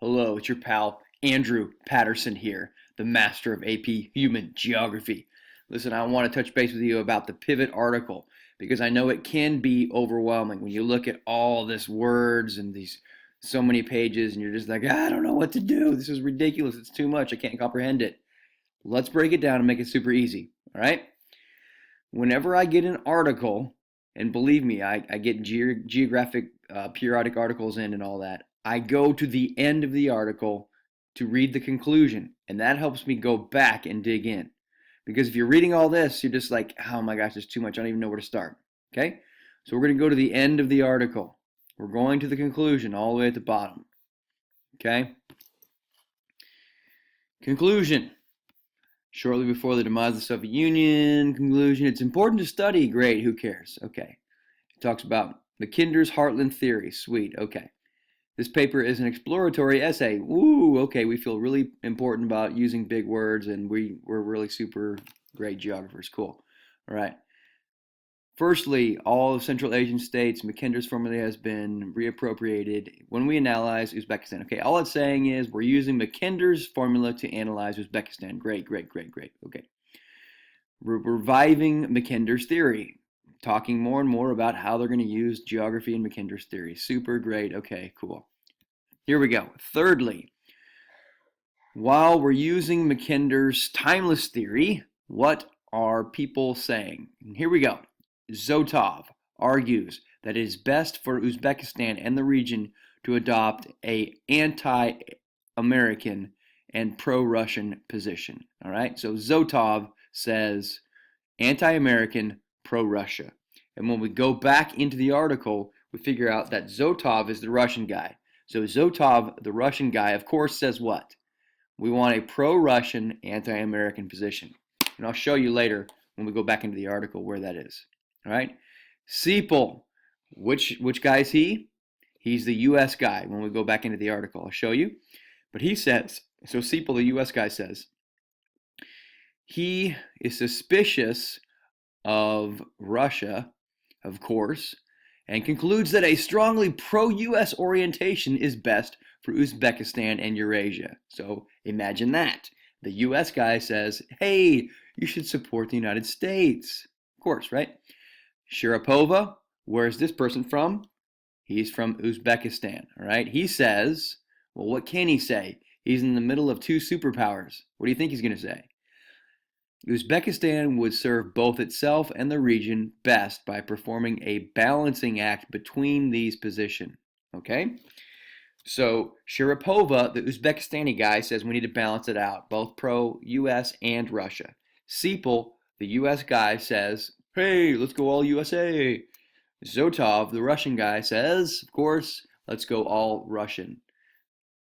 Hello, it's your pal Andrew Patterson here, the master of AP Human Geography. Listen, I want to touch base with you about the pivot article because I know it can be overwhelming when you look at all this words and these so many pages and you're just like, I don't know what to do. This is ridiculous. It's too much. I can't comprehend it. Let's break it down and make it super easy. All right? Whenever I get an article, and believe me, I get geographic periodic articles in and all that, I go to the end of the article to read the conclusion, and that helps me go back and dig in. Because if you're reading all this, you're just like, oh my gosh, there's too much. I don't even know where to start. Okay? So we're going to go to the end of the article. We're going to the conclusion all the way at the bottom. Okay? Conclusion. Shortly before the demise of the Soviet Union, conclusion, it's important to study. Great, who cares? Okay. It talks about Mackinder's Heartland theory. Sweet, okay. This paper is an exploratory essay. Woo, okay, we feel really important about using big words and we're really super great geographers. Cool. All right. Firstly, all of Central Asian states, Mackinder's formula has been reappropriated when we analyze Uzbekistan. Okay, all it's saying is we're using Mackinder's formula to analyze Uzbekistan. Great, great, great, great. Okay. We're reviving Mackinder's theory, talking more and more about how they're going to use geography in Mackinder's theory. Super great. Okay, cool. Here we go. Thirdly, while we're using Mackinder's timeless theory, what are people saying? And here we go. Zotov argues that it is best for Uzbekistan and the region to adopt an anti-American and pro-Russian position. All right, so Zotov says anti-American, pro-Russia. And when we go back into the article, we figure out that Zotov is the Russian guy. So Zotov, the Russian guy, of course, says what? We want a pro-Russian, anti-American position. And I'll show you later when we go back into the article where that is. All right, Sepal, which guy is he? He's the U.S. guy. When we go back into the article, I'll show you. But he says, so Sepal, the U.S. guy, says he is suspicious of Russia, of course, and concludes that a strongly pro-U.S. orientation is best for Uzbekistan and Eurasia. So imagine that. The U.S. guy says, hey, you should support the United States. Of course, right? Sharapova, where's this person from? He's from Uzbekistan, all right? He says, well, what can he say? He's in the middle of two superpowers. What do you think he's going to say? Uzbekistan would serve both itself and the region best by performing a balancing act between these positions, okay? So Sharapova, the Uzbekistani guy, says we need to balance it out, both pro-U.S. and Russia. Sepal, the U.S. guy, says, hey, let's go all USA. Zotov, the Russian guy, says, of course, let's go all Russian,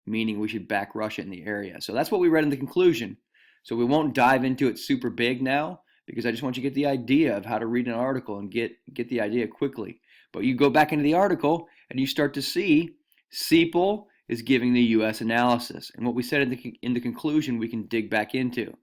meaning we should back Russia in the area. So that's what we read in the conclusion. So we won't dive into it super big now because I just want you to get the idea of how to read an article and get the idea quickly. But you go back into the article and you start to see Sepal is giving the U.S. analysis. And what we said in the conclusion we can dig back into.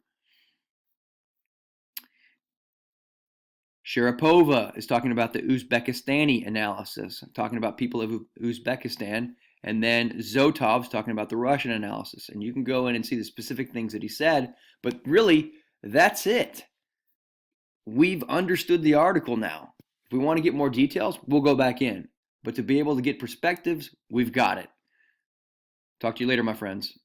Sharapova is talking about the Uzbekistani analysis, talking about people of Uzbekistan, and then Zotov's talking about the Russian analysis. And you can go in and see the specific things that he said, but really, that's it. We've understood the article now. If we want to get more details, we'll go back in. But to be able to get perspectives, we've got it. Talk to you later, my friends.